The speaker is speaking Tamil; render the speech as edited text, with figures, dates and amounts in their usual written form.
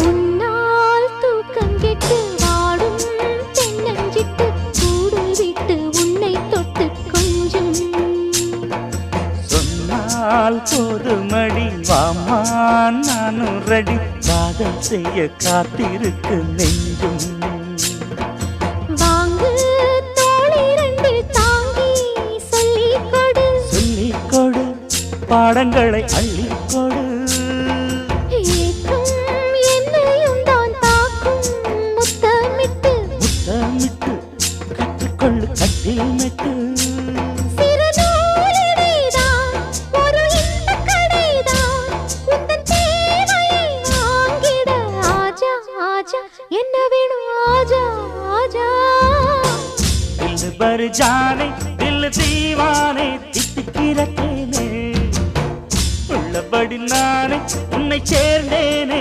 உன்னால் தூக்கம் கெட்டு வாடும் தென்னஞ்சிட்டு கூடு விட்டு உன்னை தொட்டு கொஞ்சம் சொன்னால் போதுமடி வாமா நானும் ரெடி காதல் செய்ய காத்திருக்கு நெஞ்சும் வாங்கு தோளி ரெண்டு தாங்கி சொல்லிக் கொடு சொல்லிக் கொடு பாடங்களை அள்ளிக் கொடு ஏற்றும் என்னையும் தான் தாக்கும் முத்தமிட்டு முத்தமிட்டு கற்றுக்கொள்ளு கட்டில் மெட்டு சிறு நூலிடைதான் ஒரு இன்பக் கடைதான் உந்தன் தேவையை வாங்கிட ஆஜா ஆஜா என்ன வேணும் ஆஜா ஆஜா दिल भर जाने दिल दीवाने தித்திக்கிற தேனே உள்ளபடி நானே உன்னை சேர்ந்தேனே